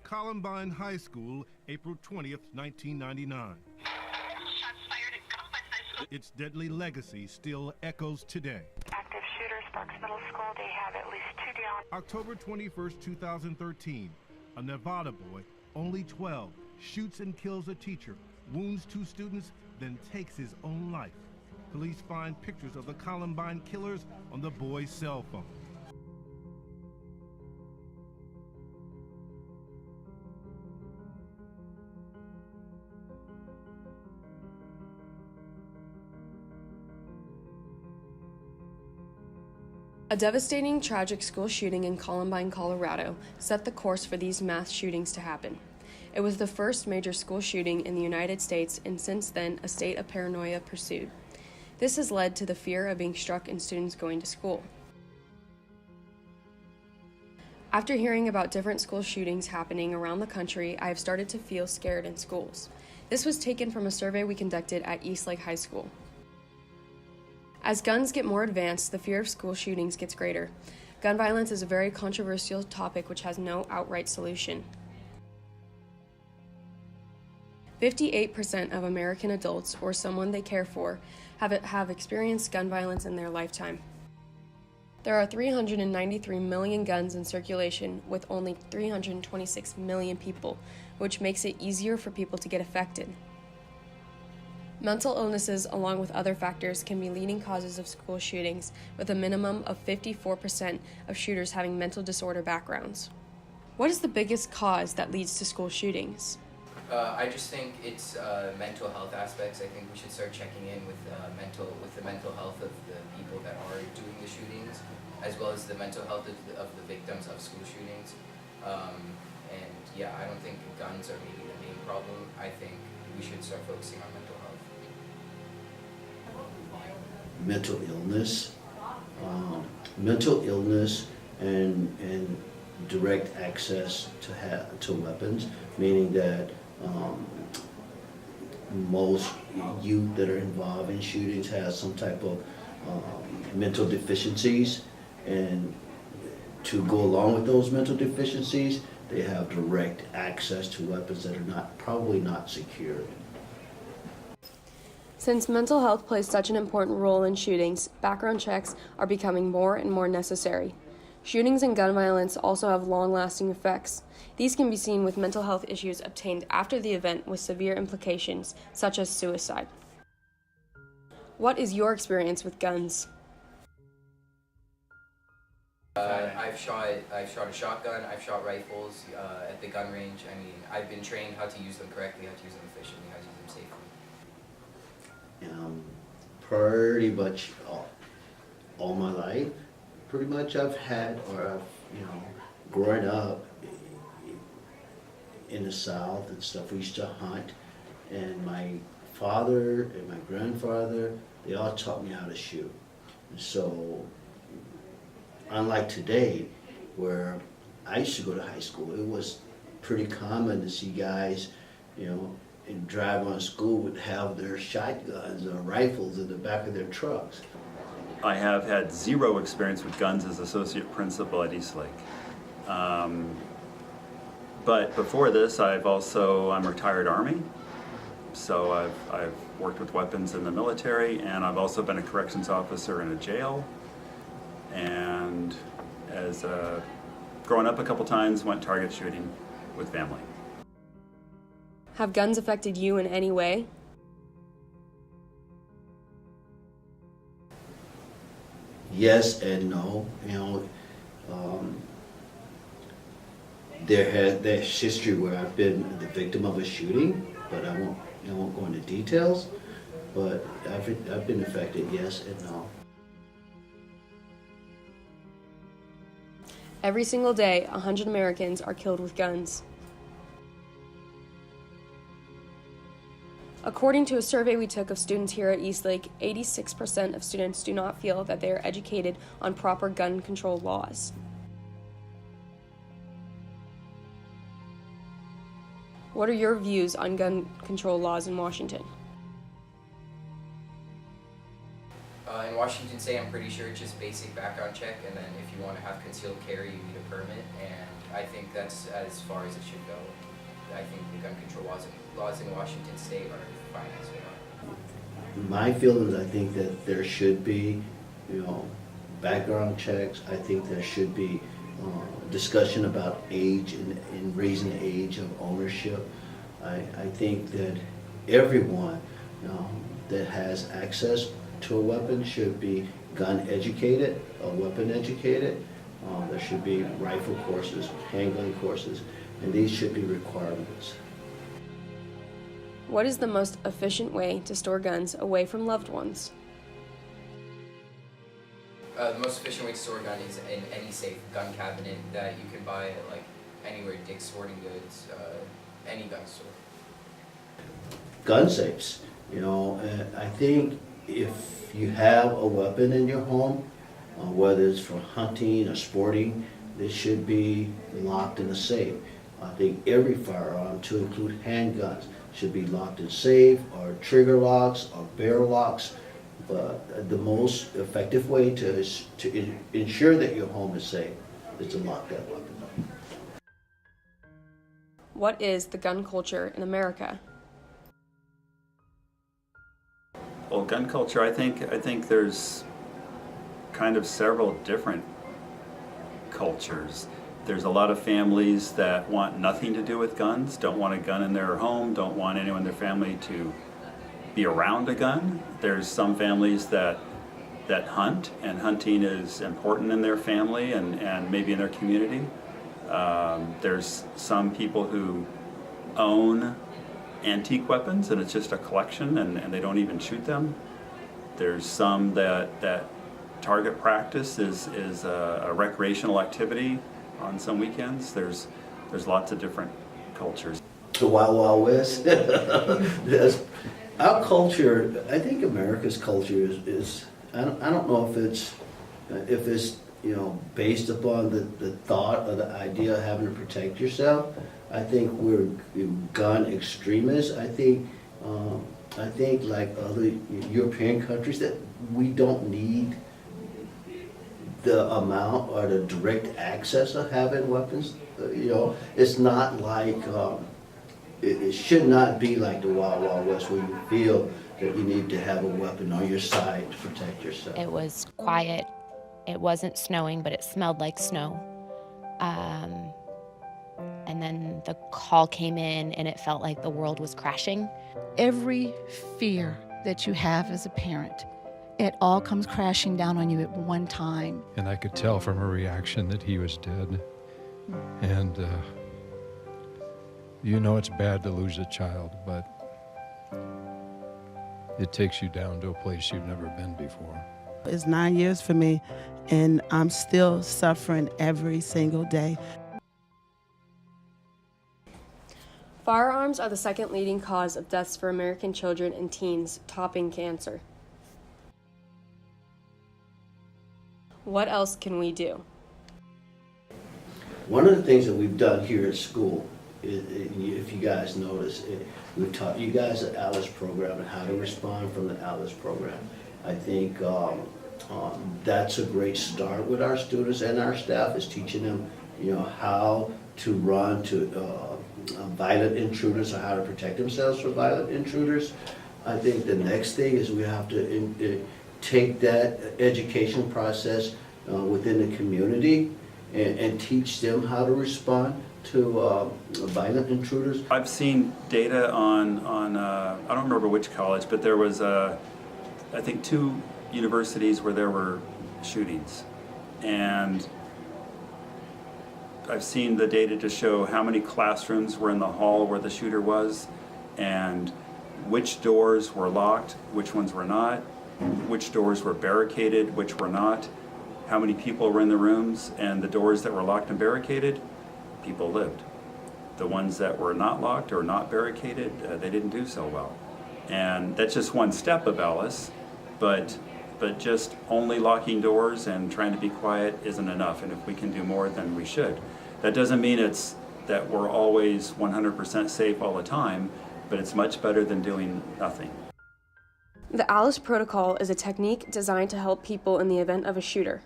Columbine High School, April 20th, 1999. Its deadly legacy still echoes today. Active shooter, Sparks Middle School. They have at least 2 down. October 21st, 2013. A Nevada boy, only 12, shoots and kills a teacher, wounds 2 students, then takes his own life. Police find pictures of the Columbine killers on the boy's cell phone. A devastating, tragic school shooting in Columbine, Colorado, set the course for these mass shootings to happen. It was the first major school shooting in the United States, and since then, a state of paranoia pursued. This has led to the fear of being struck in students going to school. After hearing about different school shootings happening around the country, I have started to feel scared in schools. This was taken from a survey we conducted at Eastlake High School. As guns get more advanced, the fear of school shootings gets greater. Gun violence is a very controversial topic which has no outright solution. 58% of American adults or someone they care for have experienced gun violence in their lifetime. There are 393 million guns in circulation with only 326 million people, which makes it easier for people to get affected. Mental illnesses, along with other factors, can be leading causes of school shootings, with a minimum of 54% of shooters having mental disorder backgrounds. What is the biggest cause that leads to school shootings? I just think it's mental health aspects. I think we should start checking in with the mental health of the people that are doing the shootings, as well as the mental health of the victims of school shootings. And yeah, I don't think guns are maybe the main problem. I think we should start focusing on mental health. Mental illness and direct access to weapons, meaning that most youth that are involved in shootings have some type of mental deficiencies, and to go along with those mental deficiencies, they have direct access to weapons that are probably not secure. Since mental health plays such an important role in shootings, background checks are becoming more and more necessary. Shootings and gun violence also have long-lasting effects. These can be seen with mental health issues obtained after the event with severe implications, such as suicide. What is your experience with guns? I've shot a shotgun, I've shot rifles at the gun range. I mean, I've been trained how to use them correctly, how to use them efficiently, how to use them safely. Pretty much all my life, pretty much I've growing up in the South and stuff, we used to hunt, and my father and my grandfather, they all taught me how to shoot. And so, unlike today, where I used to go to high school, it was pretty common to see guys, and drive on school would have their shotguns or rifles in the back of their trucks. I have had zero experience with guns as associate principal at Eastlake. But before this, I'm retired Army, so I've worked with weapons in the military, and I've also been a corrections officer in a jail, and as growing up a couple times, went target shooting with family. Have guns affected you in any way? Yes and no. There's history where I've been the victim of a shooting, but I won't go into details. But I've been affected, yes and no. Every single day, 100 Americans are killed with guns. According to a survey we took of students here at Eastlake, 86% of students do not feel that they are educated on proper gun control laws. What are your views on gun control laws in Washington? In Washington State, I'm pretty sure it's just basic background check, and then if you want to have concealed carry, you need a permit, and I think that's as far as it should go. I think the gun control laws in Washington State are fine as they are. My feelings, I think that there should be, background checks. I think there should be discussion about age and raising the age of ownership. I think that everyone that has access to a weapon should be gun educated, weapon educated. There should be rifle courses, handgun courses, and these should be requirements. What is the most efficient way to store guns away from loved ones? The most efficient way to store a gun is in any safe gun cabinet that you can buy at like anywhere, Dick's Sporting Goods, any gun store. Gun safes, I think if you have a weapon in your home, whether it's for hunting or sporting, it should be locked in a safe. I think every firearm, to include handguns, should be locked in safe or trigger locks or barrel locks. But the most effective way to ensure that your home is safe is to lock that weapon up. What is the gun culture in America? Well, gun culture, I think there's kind of several different cultures. There's a lot of families that want nothing to do with guns, don't want a gun in their home, don't want anyone in their family to be around a gun. There's some families that hunt, and hunting is important in their family and maybe in their community. There's some people who own antique weapons and it's just a collection and they don't even shoot them. There's some that target practice is a recreational activity on some weekends. There's lots of different cultures. The Wild Wild West. Our culture, I think America's culture is I don't know if it's based upon the thought or the idea of having to protect yourself. I think we're gun extremists. I think like other European countries that we don't need the amount or the direct access of having weapons. It's not like it should not be like the Wild Wild West where you feel that you need to have a weapon on your side to protect yourself. It was quiet. It wasn't snowing, but it smelled like snow. And then the call came in and it felt like the world was crashing. Every fear that you have as a parent, it all comes crashing down on you at one time. And I could tell from her reaction that he was dead. And it's bad to lose a child, but it takes you down to a place you've never been before. It's 9 years for me, and I'm still suffering every single day. Firearms are the second leading cause of deaths for American children and teens, topping cancer. What else can we do? One of the things that we've done here at school, if you guys notice, we've taught you guys the ALICE program and how to respond from the ALICE program. I think that's a great start with our students and our staff, is teaching them, how to run to violent intruders or how to protect themselves from violent intruders. I think the next thing is we have to take that education process within the community and teach them how to respond to violent intruders. I've seen data on I don't remember which college, but there was I think 2 universities where there were shootings, and I've seen the data to show how many classrooms were in the hall where the shooter was, and which doors were locked, which ones were not, which doors were barricaded, which were not, how many people were in the rooms, and the doors that were locked and barricaded, people lived. The ones that were not locked or not barricaded, they didn't do so well. And that's just one step of ALICE, but just only locking doors and trying to be quiet isn't enough, and if we can do more, then we should. That doesn't mean it's that we're always 100% safe all the time, but it's much better than doing nothing. The ALICE protocol is a technique designed to help people in the event of a shooter.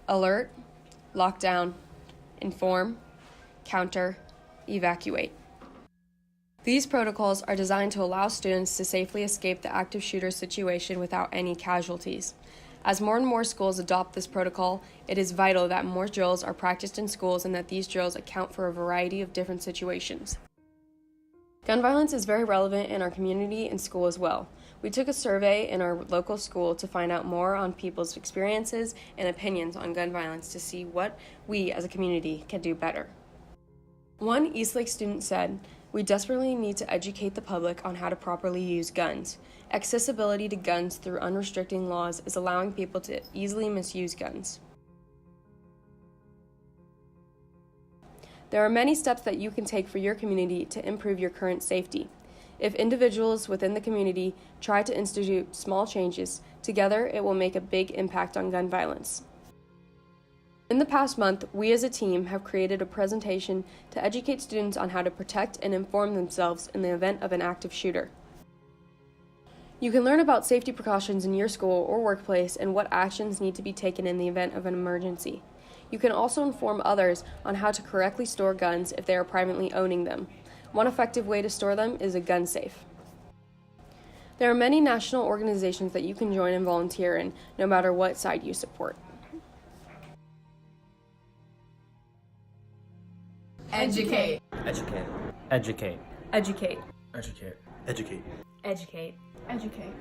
Alert, lock down, inform, counter, evacuate. These protocols are designed to allow students to safely escape the active shooter situation without any casualties. As more and more schools adopt this protocol, it is vital that more drills are practiced in schools and that these drills account for a variety of different situations. Gun violence is very relevant in our community and school as well. We took a survey in our local school to find out more on people's experiences and opinions on gun violence to see what we as a community can do better. One Eastlake student said, "We desperately need to educate the public on how to properly use guns. Accessibility to guns through unrestricting laws is allowing people to easily misuse guns." There are many steps that you can take for your community to improve your current safety. If individuals within the community try to institute small changes, together it will make a big impact on gun violence. In the past month, we as a team have created a presentation to educate students on how to protect and inform themselves in the event of an active shooter. You can learn about safety precautions in your school or workplace and what actions need to be taken in the event of an emergency. You can also inform others on how to correctly store guns if they are privately owning them. One effective way to store them is a gun safe. There are many national organizations that you can join and volunteer in, no matter what side you support. Educate. Educate. Educate. Educate. Educate. Educate. Educate. Educate.